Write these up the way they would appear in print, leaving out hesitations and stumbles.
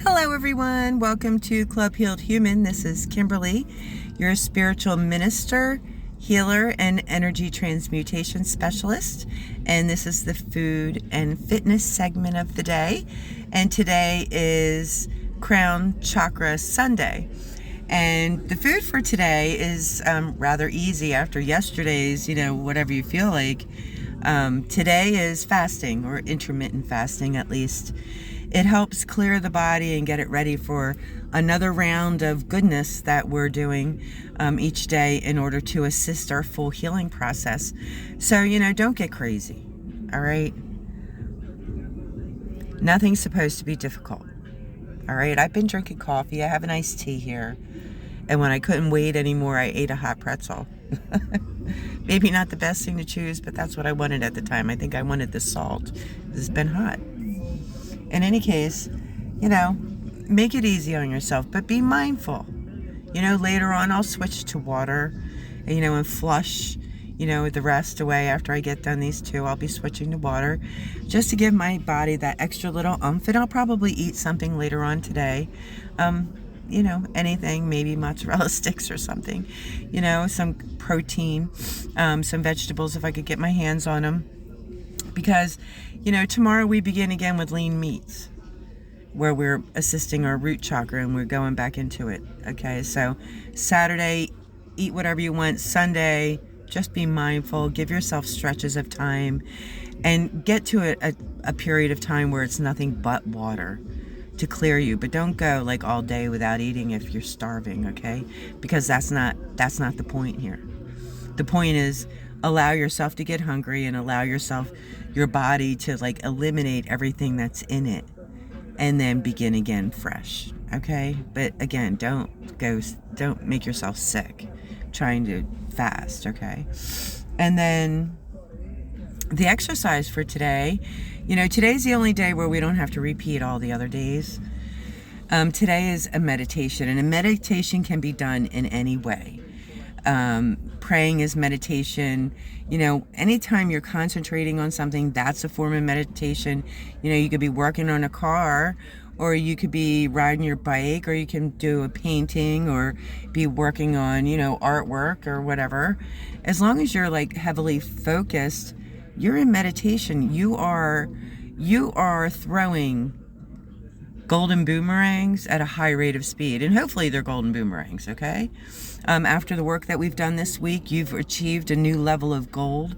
Hello everyone, welcome to Club Healed Human. This is Kimberly, your spiritual minister, healer, and energy transmutation specialist. And this is the food and fitness segment of the day. And today is Crown Chakra Sunday. And the food for today is rather easy after yesterday's, whatever you feel like. Today is fasting, or intermittent fasting at least. It helps clear the body and get it ready for another round of goodness that we're doing each day in order to assist our full healing process. So, don't get crazy, all right? Nothing's supposed to be difficult, all right? I've been drinking coffee. I have an iced tea here. And when I couldn't wait anymore, I ate a hot pretzel. Maybe not the best thing to choose, but that's what I wanted at the time. I think I wanted the salt. It's been hot. In any case, make it easy on yourself, but be mindful. Later on I'll switch to water, and flush, the rest away after I get done these two. I'll be switching to water just to give my body that extra little oomph, and I'll probably eat something later on today. Anything, maybe mozzarella sticks or something, some protein, some vegetables if I could get my hands on them. Because, tomorrow we begin again with lean meats, where we're assisting our root chakra and we're going back into it. Okay, so Saturday, eat whatever you want. Sunday, just be mindful, give yourself stretches of time, and get to a period of time where it's nothing but water to clear you. But don't go like all day without eating if you're starving, okay? Because that's not the point here. The point is, allow yourself to get hungry and allow your body to eliminate everything that's in it, and then begin again fresh. Okay? But again, don't make yourself sick trying to fast. Okay? And then the exercise for today, today's the only day where we don't have to repeat all the other days. Today is a meditation, and a meditation can be done in any way. Praying is meditation. Anytime you're concentrating on something, that's a form of meditation. You could be working on a car, or you could be riding your bike, or you can do a painting, or be working on, artwork or whatever. As long as you're heavily focused, you're in meditation. You are throwing golden boomerangs at a high rate of speed, and hopefully they're golden boomerangs. Okay, after the work that we've done this week, you've achieved a new level of gold.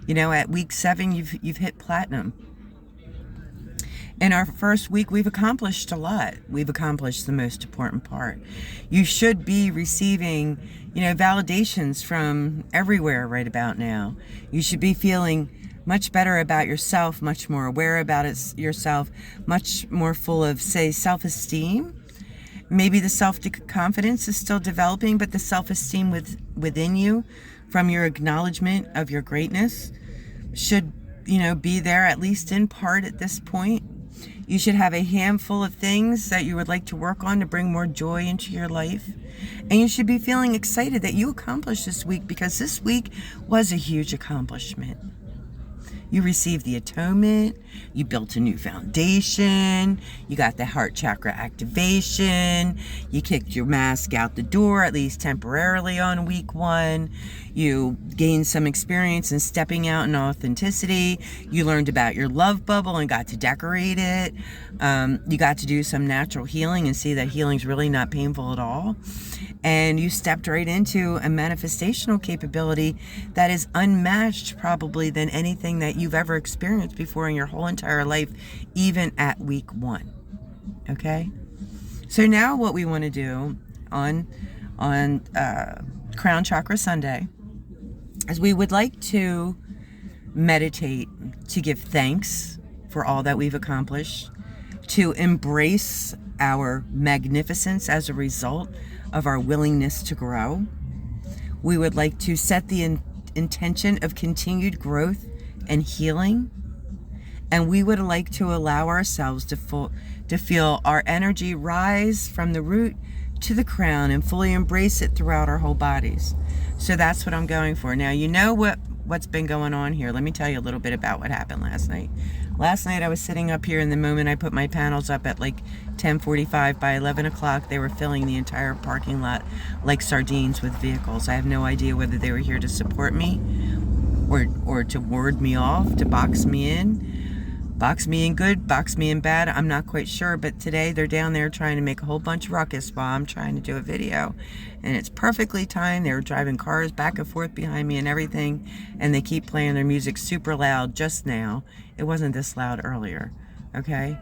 At week 7, you've hit platinum. In our first week, we've accomplished a lot. We've accomplished the most important part. You should be receiving, validations from everywhere right about now. You should be feeling much better about yourself, much more aware about yourself, much more full of, say, self-esteem. Maybe the self-confidence is still developing, but the self-esteem within you from your acknowledgement of your greatness should, be there at least in part at this point. You should have a handful of things that you would like to work on to bring more joy into your life. And you should be feeling excited that you accomplished this week, because this week was a huge accomplishment. You received the atonement, you built a new foundation, you got the heart chakra activation, you kicked your mask out the door, at least temporarily on week 1, you gained some experience in stepping out in authenticity, you learned about your love bubble and got to decorate it, you got to do some natural healing and see that healing's really not painful at all. And you stepped right into a manifestational capability that is unmatched probably than anything that you've ever experienced before in your whole entire life, even at week 1. Okay? So now what we want to do on Crown Chakra Sunday is we would like to meditate to give thanks for all that we've accomplished, to embrace our magnificence as a result of our willingness to grow. We would like to set the intention of continued growth and healing. And we would like to allow ourselves to feel our energy rise from the root to the crown and fully embrace it throughout our whole bodies. So that's what I'm going for. Now, what's been going on here. Let me tell you a little bit about what happened last night. Last night I was sitting up here, and the moment I put my panels up at like 10:45, by 11 o'clock they were filling the entire parking lot like sardines with vehicles. I have no idea whether they were here to support me or to ward me off, to box me in. Box me in good, box me in bad, I'm not quite sure. But today they're down there trying to make a whole bunch of ruckus while I'm trying to do a video. And it's perfectly timed. They were driving cars back and forth behind me and everything. And they keep playing their music super loud just now. It wasn't this loud earlier, okay?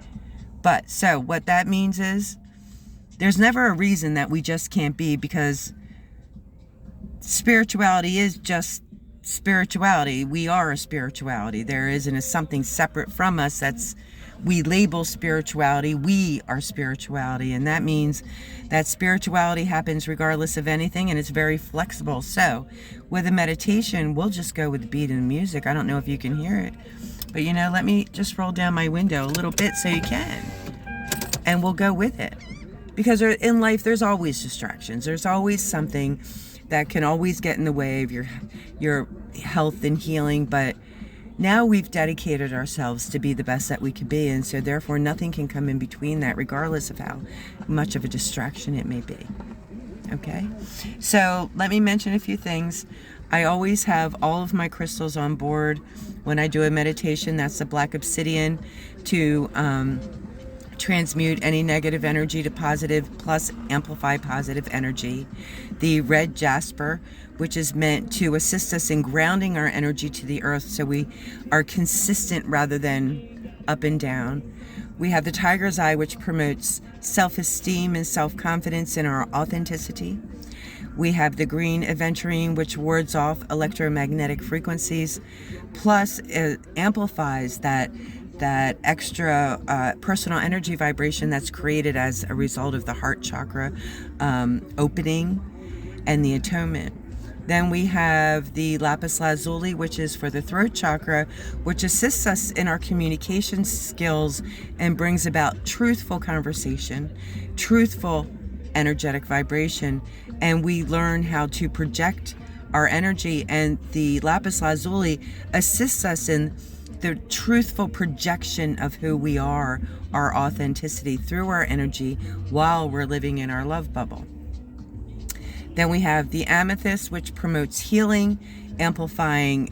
But so what that means is there's never a reason that we just can't be, because spirituality is just spirituality. We are a spirituality. There isn't something separate from us that's we label spirituality. We are spirituality, and that means that spirituality happens regardless of anything, and it's very flexible. So with a meditation, we'll just go with the beat and the music. I don't know if you can hear it, but let me just roll down my window a little bit so you can, and we'll go with it. Because in life there's always distractions. There's always something that can always get in the way of your health and healing. But now we've dedicated ourselves to be the best that we can be, and so therefore nothing can come in between that, regardless of how much of a distraction it may be. Okay, so let me mention a few things. I always have all of my crystals on board when I do a meditation. That's the black obsidian to transmute any negative energy to positive, plus amplify positive energy. The red jasper, which is meant to assist us in grounding our energy to the earth so we are consistent rather than up and down. We have the tiger's eye, which promotes self-esteem and self-confidence in our authenticity. We have the green aventurine, which wards off electromagnetic frequencies, plus it amplifies that extra personal energy vibration that's created as a result of the heart chakra opening and the atonement. Then we have the lapis lazuli, which is for the throat chakra, which assists us in our communication skills and brings about truthful conversation, truthful energetic vibration, and we learn how to project our energy. And the lapis lazuli assists us in the truthful projection of who we are, our authenticity, through our energy while we're living in our love bubble. Then we have the amethyst, which promotes healing, amplifying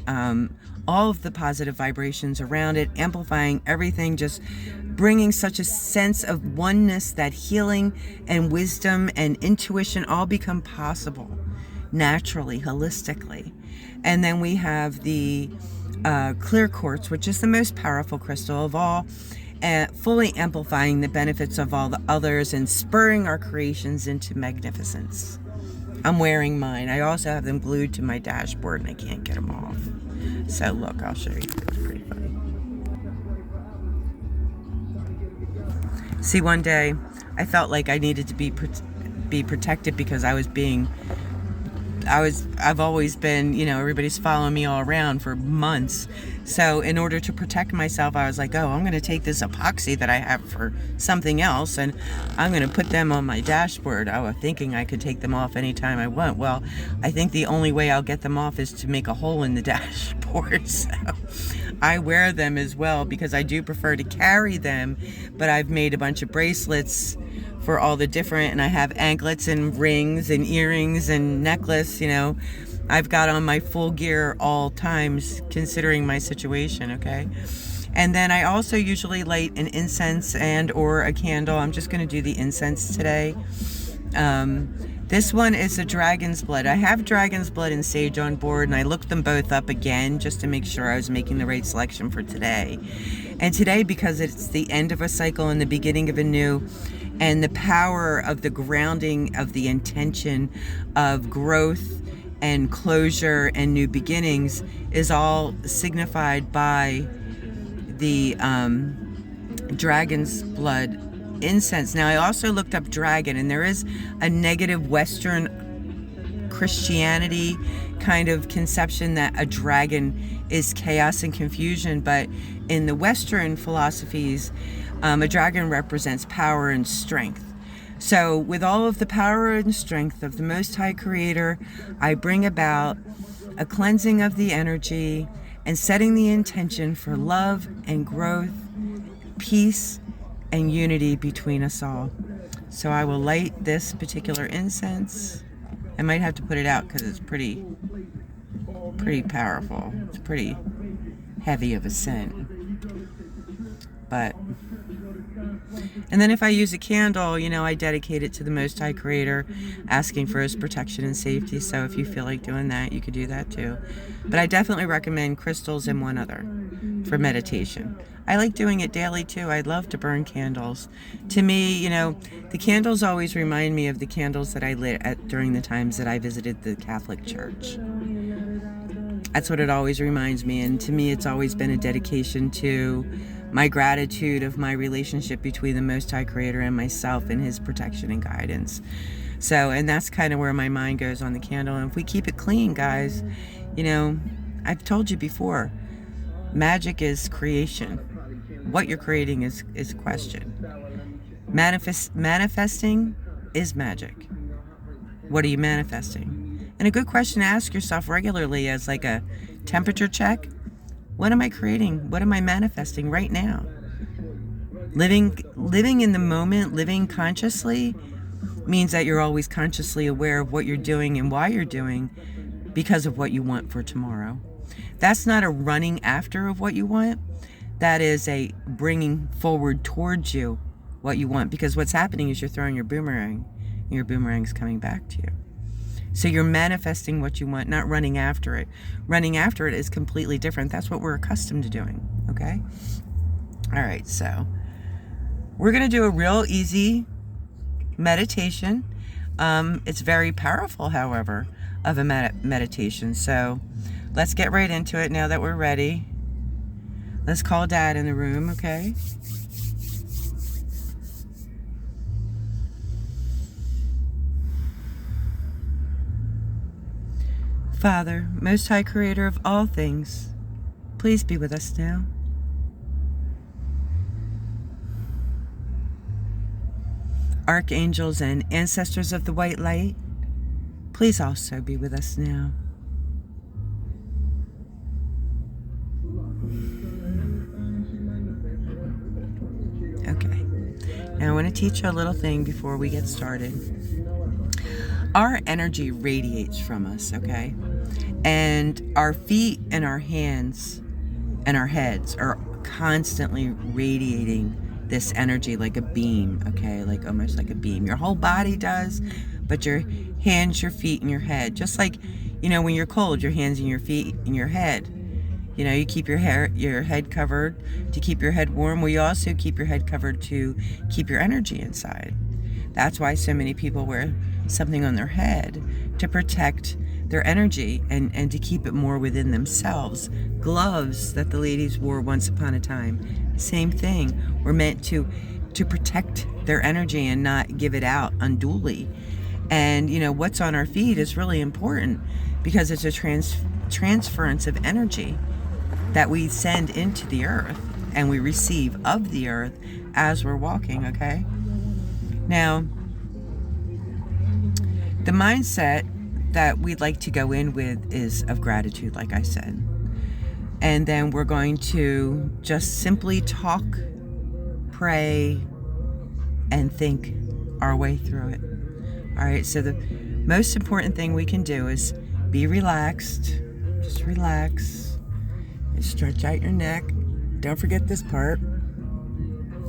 all of the positive vibrations around it, amplifying everything, just bringing such a sense of oneness that healing and wisdom and intuition all become possible naturally, holistically. And then we have the clear quartz, which is the most powerful crystal of all, fully amplifying the benefits of all the others and spurring our creations into magnificence. I'm wearing mine. I also have them glued to my dashboard and I can't get them off. So look, I'll show you. It's pretty funny. See, one day I felt like I needed to be protected because I've always been, everybody's following me all around for months. So in order to protect myself, I was like, I'm going to take this epoxy that I have for something else and I'm going to put them on my dashboard. I was thinking I could take them off anytime I want. Well, I think the only way I'll get them off is to make a hole in the dashboard. So I wear them as well because I do prefer to carry them, but I've made a bunch of bracelets for all the different, and I have anklets and rings and earrings and necklace, I've got on my full gear all times considering my situation, okay? And then I also usually light an incense and or a candle. I'm just going to do the incense today. This one is a dragon's blood. I have dragon's blood and sage on board, and I looked them both up again just to make sure I was making the right selection for today. And today, because it's the end of a cycle and the beginning of a new, and the power of the grounding of the intention of growth and closure and new beginnings is all signified by the dragon's blood incense. Now, I also looked up dragon, and there is a negative Western Christianity kind of conception that a dragon is chaos and confusion, but in the Western philosophies, a dragon represents power and strength. So with all of the power and strength of the Most High Creator, I bring about a cleansing of the energy and setting the intention for love and growth, peace and unity between us all. So I will light this particular incense. I might have to put it out because it's pretty powerful. It's pretty heavy of a scent. But, and then if I use a candle, you know, I dedicate it to the Most High Creator, asking for His protection and safety. So if you feel like doing that, you could do that too. But I definitely recommend crystals and one other for meditation. I like doing it daily too. I love to burn candles. To me, you know, the candles always remind me of the candles that I lit at during the times that I visited the Catholic Church. That's what it always reminds me. And to me, it's always been a dedication to my gratitude of my relationship between the Most High Creator and myself and His protection and guidance. So, and that's kind of where my mind goes on the candle. And if we keep it clean, guys, you know, I've told you before, magic is creation. What you're creating is a question. Manifesting is magic. What are you manifesting? And a good question to ask yourself regularly as like a temperature check. What am I creating? What am I manifesting right now? Living in the moment, living consciously means that you're always consciously aware of what you're doing and why you're doing because of what you want for tomorrow. That's not a running after of what you want. That is a bringing forward towards you what you want, because what's happening is you're throwing your boomerang and your boomerang's coming back to you. So you're manifesting what you want, not running after it. Running after it is completely different. That's what we're accustomed to doing, okay? All right, so we're going to do a real easy meditation. It's very powerful, however, of a meditation. So let's get right into it now that we're ready. Let's call Dad in the room, okay? Father, Most High Creator of all things, please be with us now. Archangels and ancestors of the white light, please also be with us now. Okay, now I want to teach you a little thing before we get started. Our energy radiates from us, okay? And our feet and our hands and our heads are constantly radiating this energy like a beam, okay? Like almost like a beam. Your whole body does, but your hands, your feet, and your head. Just like, you know, when you're cold, your hands and your feet and your head. You know, you keep your head covered to keep your head warm. Well, you also keep your head covered to keep your energy inside. That's why so many people wear something on their head to protect their energy and to keep it more within themselves. Gloves that the ladies wore once upon a time, same thing. Were meant to protect their energy and not give it out unduly. And, you know, what's on our feet is really important because it's a transference of energy that we send into the earth and we receive of the earth as we're walking, okay? Now, the mindset that we'd like to go in with is of gratitude, like I said. And then we're going to just simply talk, pray, and think our way through it. All right, so the most important thing we can do is be relaxed. Just relax. Stretch out your neck. Don't forget this part.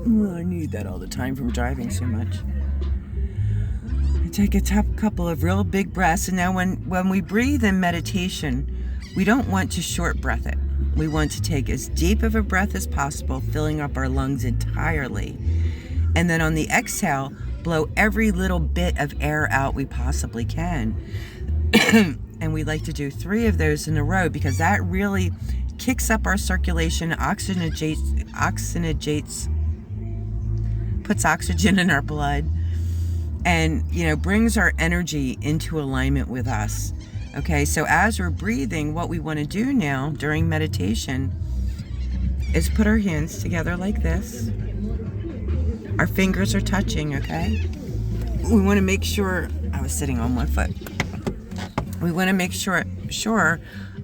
Oh, I need that all the time from driving so much. Take a couple of real big breaths. And now when we breathe in meditation, we don't want to short breath it. We want to take as deep of a breath as possible, filling up our lungs entirely. And then on the exhale, blow every little bit of air out we possibly can. And we like to do 3 of those in a row because that really kicks up our circulation, puts oxygen in our blood, and, you know, brings our energy into alignment with us. Okay, so as we're breathing, what we want to do now during meditation is put our hands together like this. Our fingers are touching, okay? We want to make sure, I was sitting on one foot. We want to make sure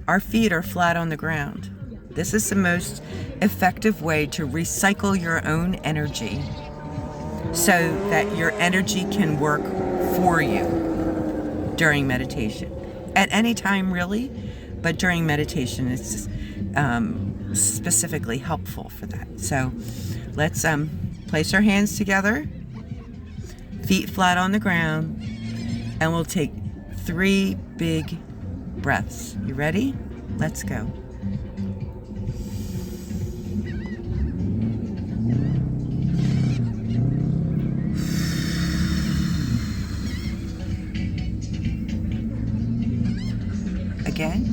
our feet are flat on the ground. This is the most effective way to recycle your own energy so that your energy can work for you during meditation. At any time, really, but during meditation, it's specifically helpful for that. So let's place our hands together, feet flat on the ground, and we'll take 3 big breaths. You ready? Let's go. Again.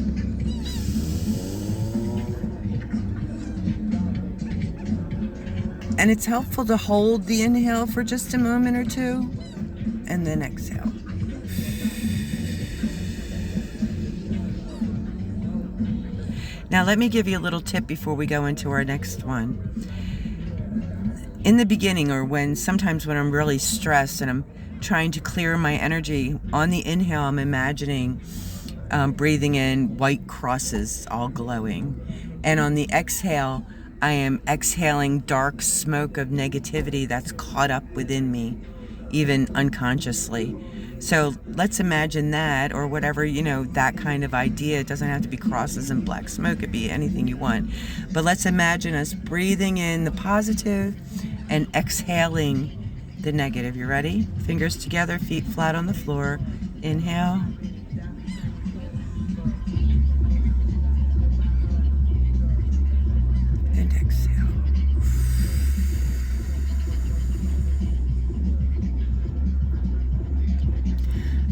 And it's helpful to hold the inhale for just a moment or two, and then exhale. Now let me give you a little tip before we go into our next one. In the beginning, or sometimes when I'm really stressed and I'm trying to clear my energy, on the inhale I'm imagining breathing in white crosses all glowing, and on the exhale I am exhaling dark smoke of negativity that's caught up within me, even unconsciously. So let's imagine that, or whatever, that kind of idea. It doesn't have to be crosses and black smoke. It could be anything you want. But let's imagine us breathing in the positive and exhaling the negative. You ready? Fingers together, feet flat on the floor. Inhale. And exhale.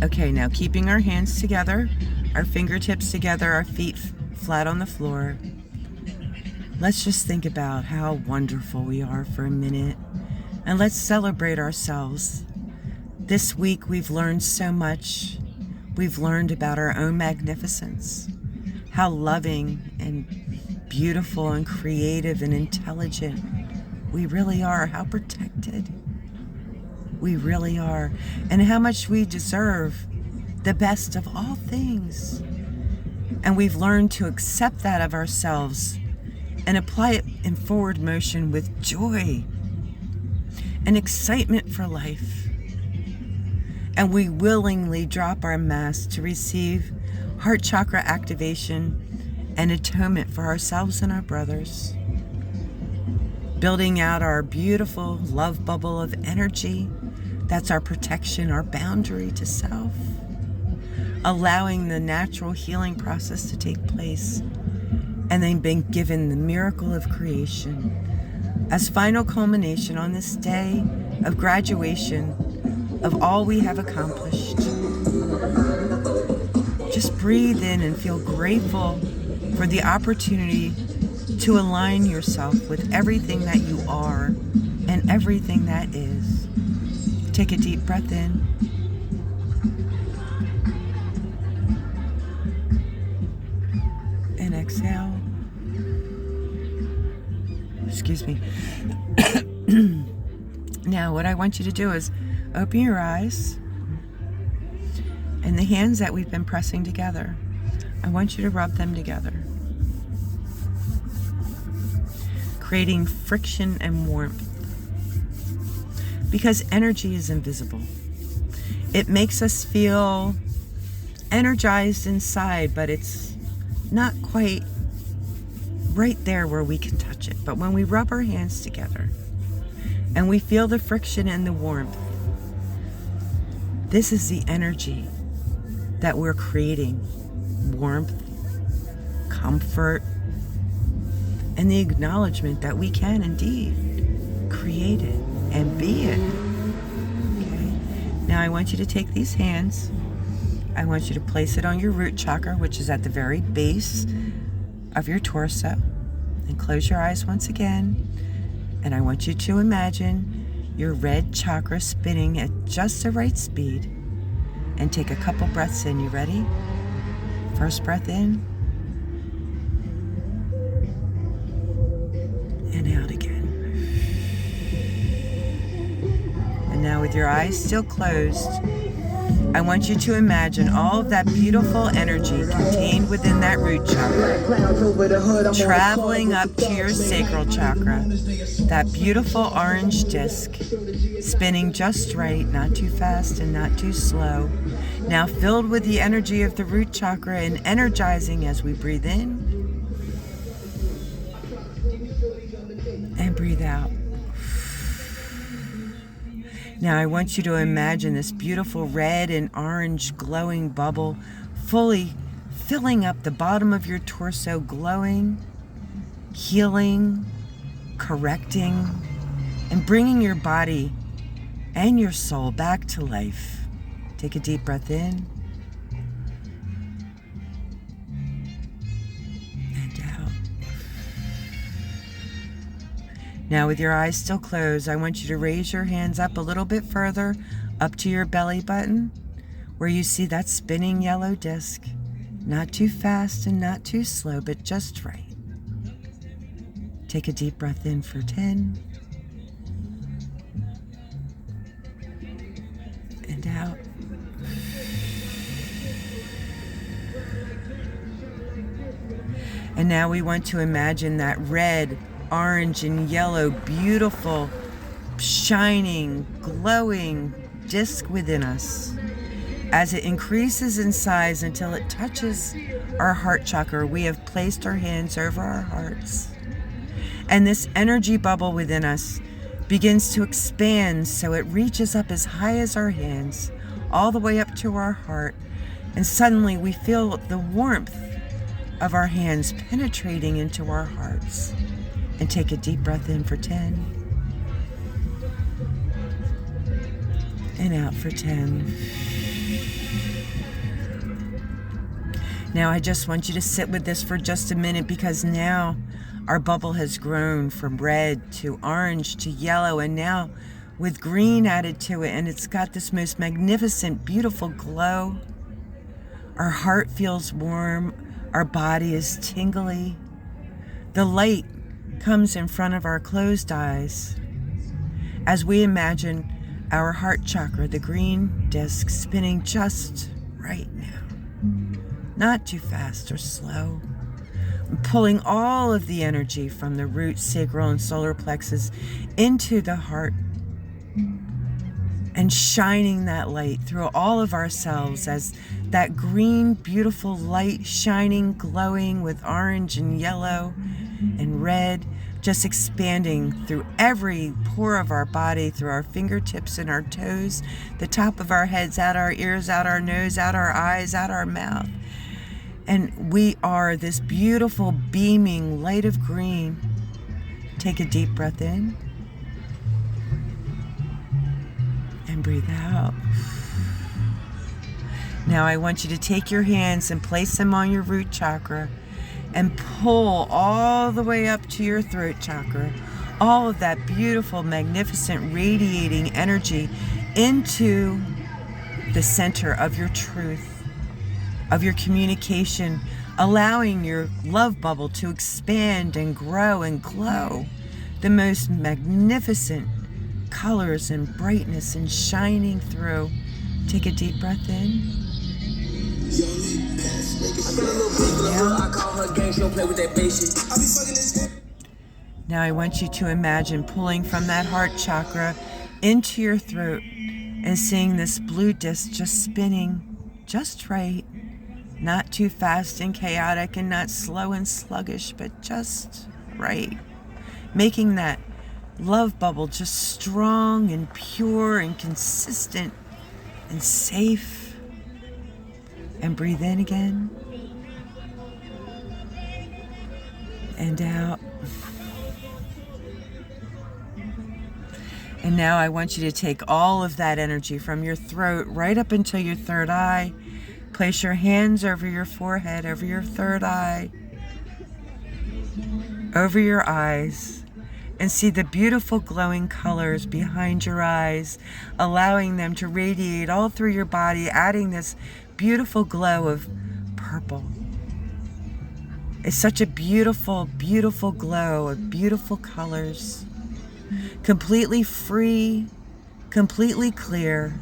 Okay, now keeping our hands together, our fingertips together, our feet flat on the floor. Let's just think about how wonderful we are for a minute, and let's celebrate ourselves. This week we've learned so much. We've learned about our own magnificence, how loving and beautiful and creative and intelligent we really are, how protected we really are, and how much we deserve the best of all things. And we've learned to accept that of ourselves and apply it in forward motion with joy and excitement for life. And we willingly drop our mask to receive heart chakra activation and atonement for ourselves and our brothers, building out our beautiful love bubble of energy. That's our protection, our boundary to self, allowing the natural healing process to take place, and then being given the miracle of creation as final culmination on this day of graduation of all we have accomplished. Just breathe in and feel grateful for the opportunity to align yourself with everything that you are and everything that is. Take a deep breath in. And exhale. Excuse me. Now, what I want you to do is open your eyes, and the hands that we've been pressing together, I want you to rub them together, creating friction and warmth. Because energy is invisible. It makes us feel energized inside, but it's not quite right there where we can touch it. But when we rub our hands together and we feel the friction and the warmth, this is the energy that we're creating. Warmth, comfort, and the acknowledgement that we can indeed create it and be it. Okay. Now I want you to take these hands. I want you to place it on your root chakra, which is at the very base of your torso. And close your eyes once again. And I want you to imagine your red chakra spinning at just the right speed. And take a couple breaths in. You ready? First breath in. And out again. And now with your eyes still closed, I want you to imagine all of that beautiful energy contained within that root chakra, traveling up to your sacral chakra, that beautiful orange disc, spinning just right, not too fast and not too slow. Now filled with the energy of the root chakra and energizing as we breathe in and breathe out. Now I want you to imagine this beautiful red and orange glowing bubble fully filling up the bottom of your torso, glowing, healing, correcting, and bringing your body and your soul back to life. Take a deep breath in and out. Now with your eyes still closed, I want you to raise your hands up a little bit further, up to your belly button, where you see that spinning yellow disc. Not too fast and not too slow, but just right. Take a deep breath in for 10. And out. And now we want to imagine that red, orange, and yellow, beautiful, shining, glowing disc within us. As it increases in size until it touches our heart chakra, we have placed our hands over our hearts. And this energy bubble within us begins to expand so it reaches up as high as our hands, all the way up to our heart. And suddenly we feel the warmth of our hands penetrating into our hearts. And take a deep breath in for 10. And out for 10. Now I just want you to sit with this for just a minute, because now our bubble has grown from red to orange to yellow, and now with green added to it, and it's got this most magnificent, beautiful glow. Our heart feels warm. Our body is tingly. The light comes in front of our closed eyes as we imagine our heart chakra, the green disc, spinning just right now. Not too fast or slow. Pulling all of the energy from the root, sacral, and solar plexus into the heart and shining that light through all of ourselves as that green, beautiful light shining, glowing with orange and yellow and red, just expanding through every pore of our body, through our fingertips and our toes, the top of our heads, out our ears, out our nose, out our eyes, out our mouth. And we are this beautiful, beaming light of green. Take a deep breath in and breathe out. Now I want you to take your hands and place them on your root chakra and pull all the way up to your throat chakra, all of that beautiful, magnificent, radiating energy into the center of your truth, of your communication, allowing your love bubble to expand and grow and glow the most magnificent colors and brightness and shining through. Take a deep breath in. Now I want you to imagine pulling from that heart chakra into your throat and seeing this blue disc just spinning just right. Not too fast and chaotic and not slow and sluggish, but just right. Making that love bubble just strong and pure and consistent and safe. And breathe in again. And out. And now I want you to take all of that energy from your throat right up until your third eye. Place your hands over your forehead, over your third eye, over your eyes, and see the beautiful glowing colors behind your eyes, allowing them to radiate all through your body, adding this beautiful glow of purple. It's such a beautiful, beautiful glow of beautiful colors, completely free, completely clear,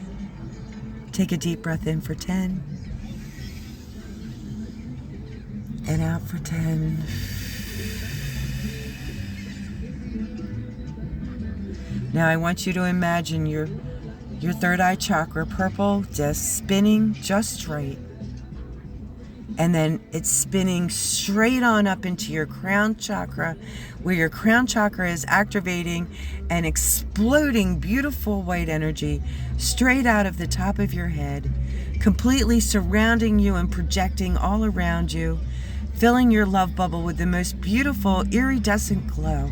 Take a deep breath in for 10. And out for 10. Now I want you to imagine your third eye chakra, purple disc, spinning just right. And then it's spinning straight on up into your crown chakra, where your crown chakra is activating and exploding beautiful white energy straight out of the top of your head, completely surrounding you and projecting all around you, filling your love bubble with the most beautiful iridescent glow.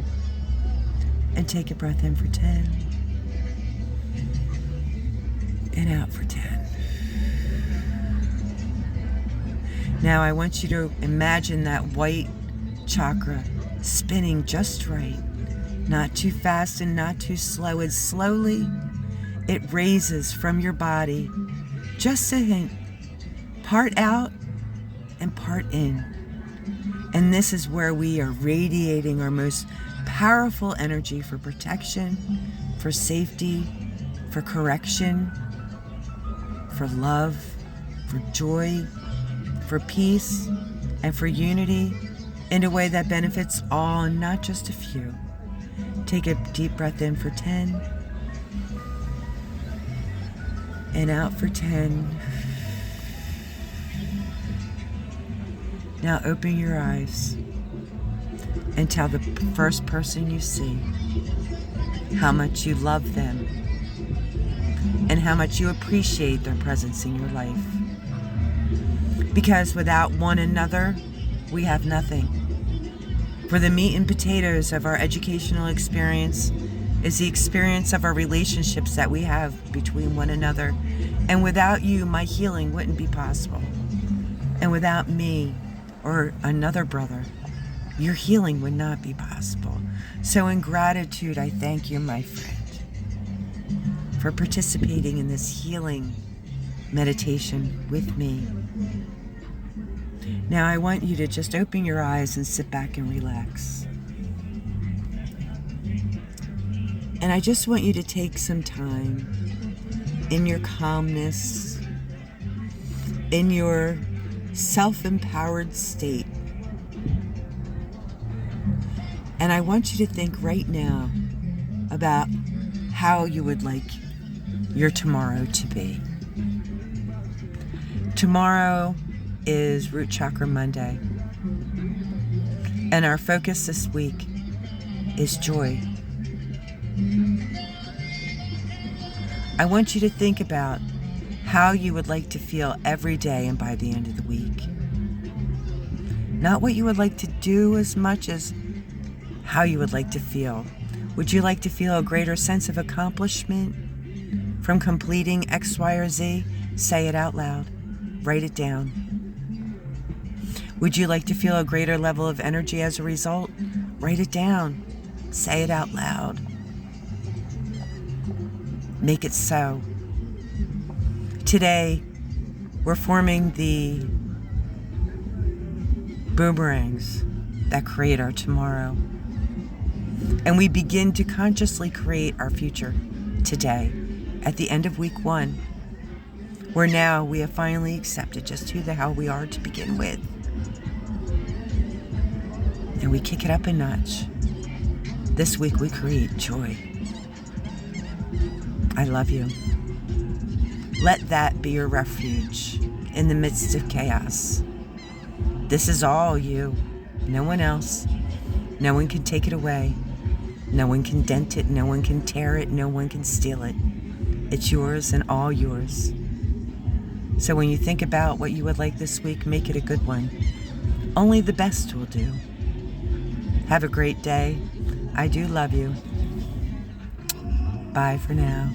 And take a breath in for 10. And out for 10. Now I want you to imagine that white chakra spinning just right. Not too fast and not too slow. And slowly it raises from your body. Just a hint. Part out and part in. And this is where we are radiating our most powerful energy for protection, for safety, for correction, for love, for joy, for peace, and for unity in a way that benefits all and not just a few. Take a deep breath in for 10 and out for 10. Now open your eyes and tell the first person you see how much you love them and how much you appreciate their presence in your life. Because without one another, we have nothing. For the meat and potatoes of our educational experience is the experience of our relationships that we have between one another. And without you, my healing wouldn't be possible. And without me or another brother, your healing would not be possible. So in gratitude, I thank you, my friend, for participating in this healing meditation with me. Now I want you to just open your eyes and sit back and relax. And I just want you to take some time in your calmness, in your self-empowered state. And I want you to think right now about how you would like your tomorrow to be. Tomorrow is Root Chakra Monday. And our focus this week is joy. I want you to think about how you would like to feel every day and by the end of the week. Not what you would like to do as much as how you would like to feel. Would you like to feel a greater sense of accomplishment from completing X, Y, or Z? Say it out loud. Write it down. Would you like to feel a greater level of energy as a result? Write it down. Say it out loud. Make it so. Today, we're forming the boomerangs that create our tomorrow. And we begin to consciously create our future today, at the end of week 1, where now we have finally accepted just who the hell we are to begin with. And we kick it up a notch. This week we create joy. I love you. Let that be your refuge in the midst of chaos. This is all you, no one else. No one can take it away. No one can dent it. No one can tear it. No one can steal it. It's yours and all yours. So when you think about what you would like this week, make it a good one. Only the best will do. Have a great day. I do love you. Bye for now.